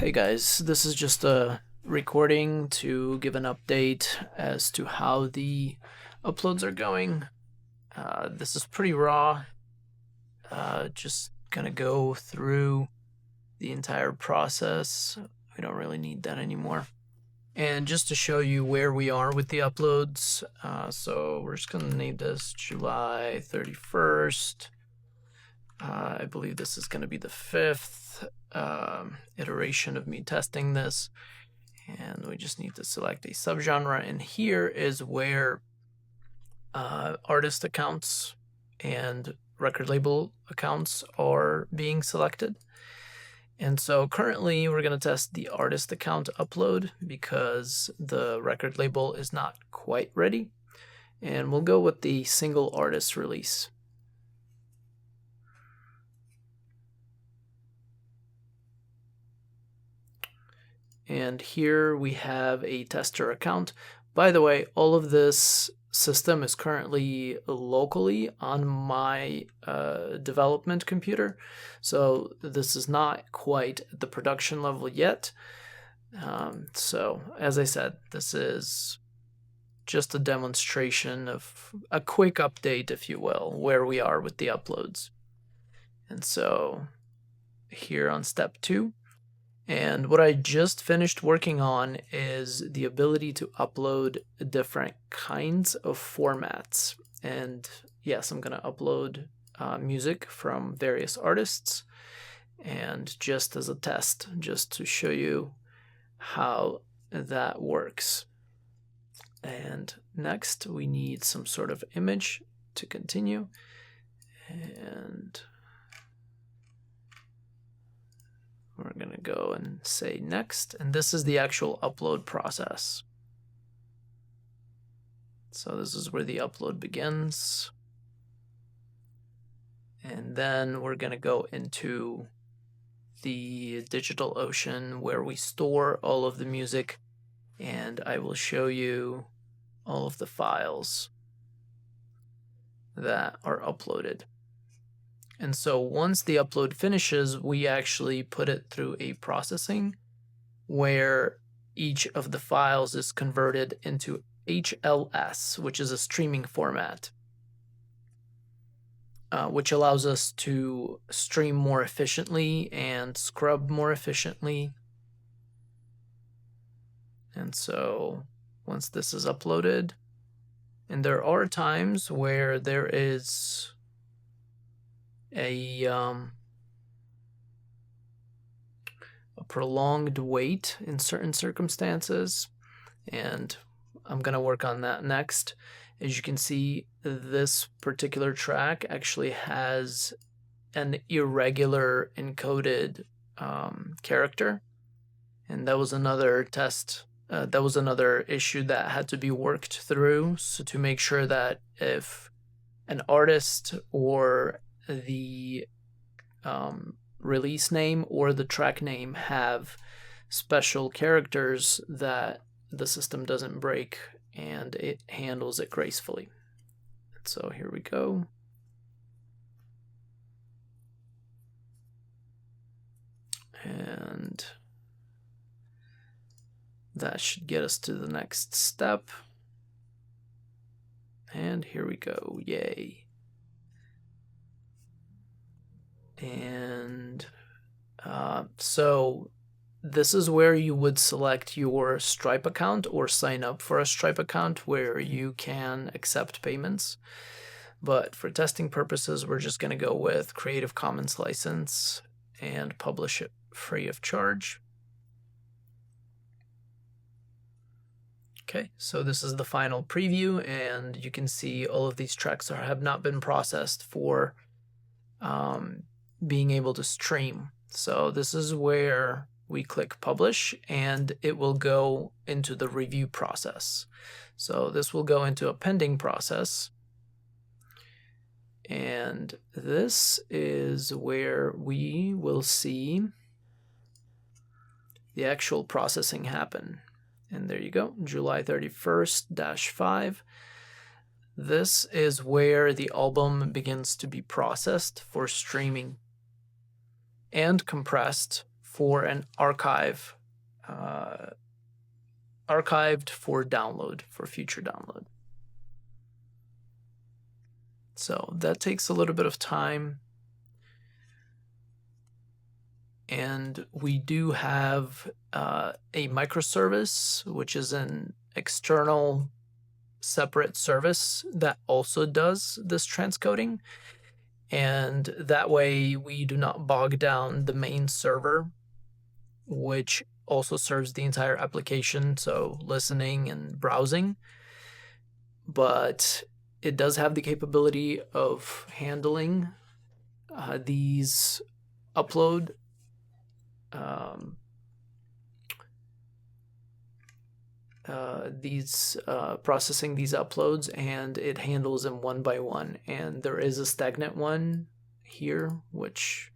Hey guys, this is just a recording to give an update as to how the uploads are going. This is pretty raw. Just gonna go through the entire process. We don't really need that anymore. And just to show you where we are with the uploads, so we're just gonna name this July 31st. I believe this is going to be the 5th iteration of me testing this, and we just need to select a subgenre, and here is where artist accounts and record label accounts are being selected. And so currently we're going to test the artist account upload because the record label is not quite ready, and we'll go with the single artist release. And here we have a tester account. By the way, all of this system is currently locally on my development computer. So this is not quite at the production level yet. So as I said, this is just a demonstration of a quick update, if you will, where we are with the uploads. And so here on step 2, and what I just finished working on is the ability to upload different kinds of formats. And yes, I'm going to upload music from various artists. And just as a test, just to show you how that works. And next, we need some sort of image to continue. And we're going to go and say next, and this is the actual upload process. So this is where the upload begins. And then we're going to go into the DigitalOcean where we store all of the music, and I will show you all of the files that are uploaded. And so once the upload finishes, we actually put it through a processing where each of the files is converted into HLS, which is a streaming format, which allows us to stream more efficiently and scrub more efficiently. And so once this is uploaded, and there are times where there is a prolonged wait in certain circumstances, and I'm going to work on that next. As you can see, this particular track actually has an irregular encoded character, and that was another test. That was another issue that had to be worked through, so to make sure that if an artist or the release name or the track name have special characters, that the system doesn't break and it handles it gracefully. So here we go. And that should get us to the next step. And here we go. Yay. And so this is where you would select your Stripe account or sign up for a Stripe account where you can accept payments. But for testing purposes, we're just going to go with Creative Commons license and publish it free of charge. Okay, so this is the final preview, and you can see all of these tracks have not been processed for being able to stream. So this is where we click publish, and it will go into the review process. So this will go into a pending process, and this is where we will see the actual processing happen. And there you go, July 31st-5. This is where the album begins to be processed for streaming and compressed for an archive, archived for download, for future download. So that takes a little bit of time. And we do have a microservice, which is an external separate service that also does this transcoding. And that way we do not bog down the main server, which also serves the entire application, so listening and browsing. But it does have the capability of handling these upload processing these uploads, and it handles them one by one. And there is a stagnant one here, which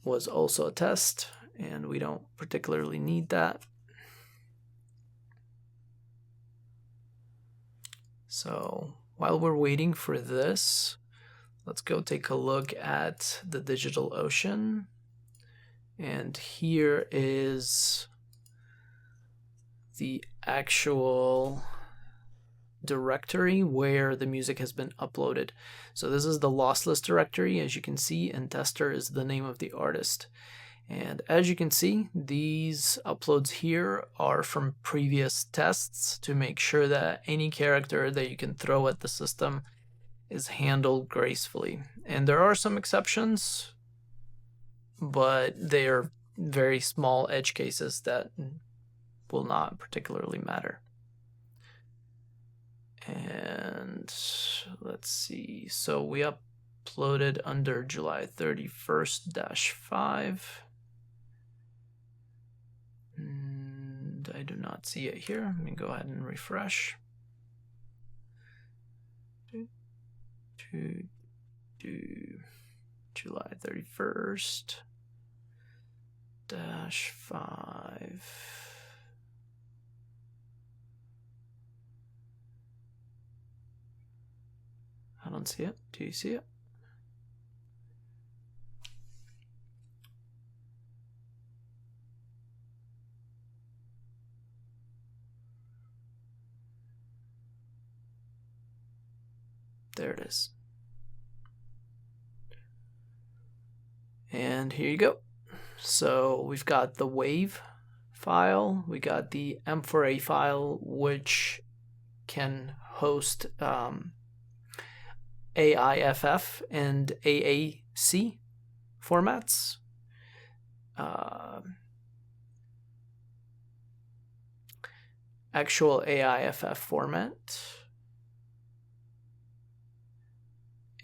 was also a test, and we don't particularly need that. So while we're waiting for this, let's go take a look at the DigitalOcean. And here is the actual directory where the music has been uploaded. So this is the lossless directory, as you can see, and tester is the name of the artist. And as you can see, these uploads here are from previous tests to make sure that any character that you can throw at the system is handled gracefully. And there are some exceptions, but they are very small edge cases that will not particularly matter. And let's see, so we uploaded under July 31st-5, and I do not see it here. Let me go ahead and refresh. July 31st-5. I don't see it. Do you see it? There it is. And here you go. So we've got the WAV file, we got the M4A file, which can host AIFF and AAC formats. Actual AIFF format.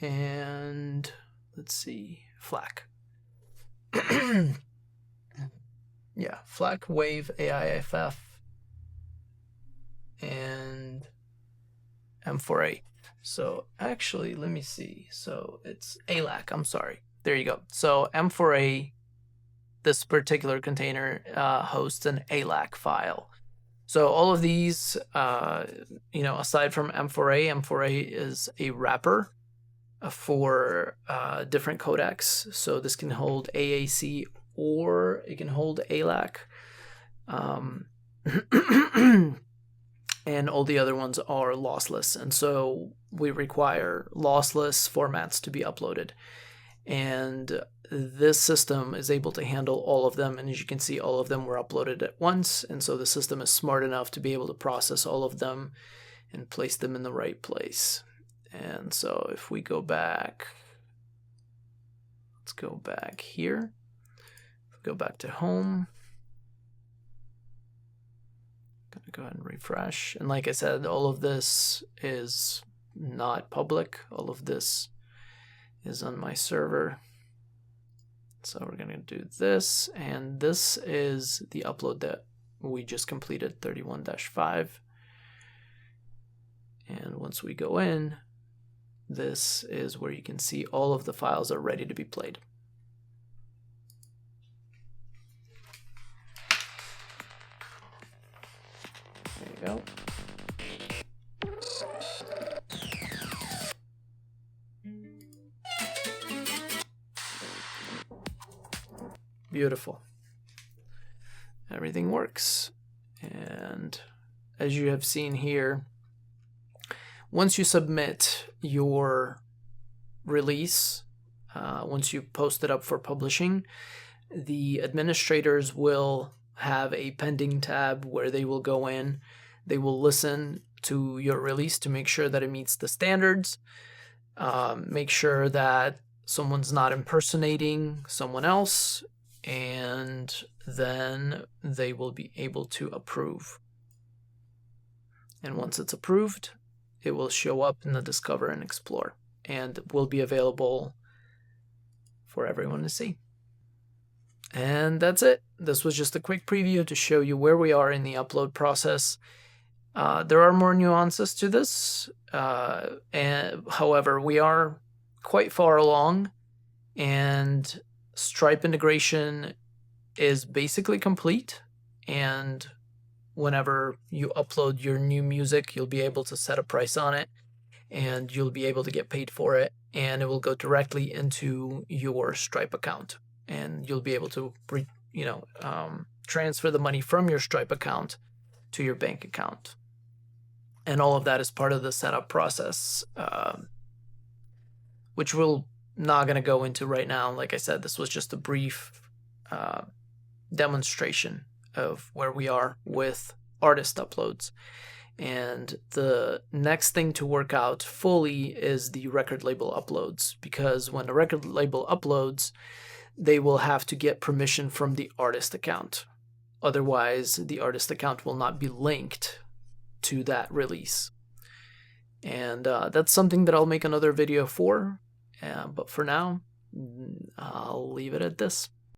And let's see, FLAC. Yeah, FLAC, WAV, AIFF, and M4A. So actually, let me see. So it's ALAC, I'm sorry. There you go. So M4A, this particular container hosts an ALAC file. So all of these, aside from M4A, M4A is a wrapper for different codecs. So this can hold AAC or it can hold ALAC. And all the other ones are lossless. And so we require lossless formats to be uploaded. And this system is able to handle all of them. And as you can see, all of them were uploaded at once. And so the system is smart enough to be able to process all of them and place them in the right place. And so if we go back, let's go back here, go back to home. Gonna go ahead and refresh. And like I said, all of this is not public. All of this is on my server. So we're gonna do this, and this is the upload that we just completed, 31-5. And once we go in, this is where you can see all of the files are ready to be played. There you go. Beautiful. everything works. And as you have seen here, once you submit your release, once you post it up for publishing, the administrators will have a pending tab where they will go in, they will listen to your release to make sure that it meets the standards, make sure that someone's not impersonating someone else, and then they will be able to approve. And once it's approved, it will show up in the Discover and Explore and will be available for everyone to see. And that's it. This was just a quick preview to show you where we are in the upload process. There are more nuances to this, and however, we are quite far along, and Stripe integration is basically complete, and whenever you upload your new music, you'll be able to set a price on it, and you'll be able to get paid for it, and it will go directly into your Stripe account, and you'll be able to transfer the money from your Stripe account to your bank account. And all of that is part of the setup process, which we're not going to go into right now. Like I said, this was just a brief demonstration of where we are with artist uploads. And the next thing to work out fully is the record label uploads, because when the record label uploads, they will have to get permission from the artist account. Otherwise, the artist account will not be linked to that release. And that's something that I'll make another video for. But for now, I'll leave it at this.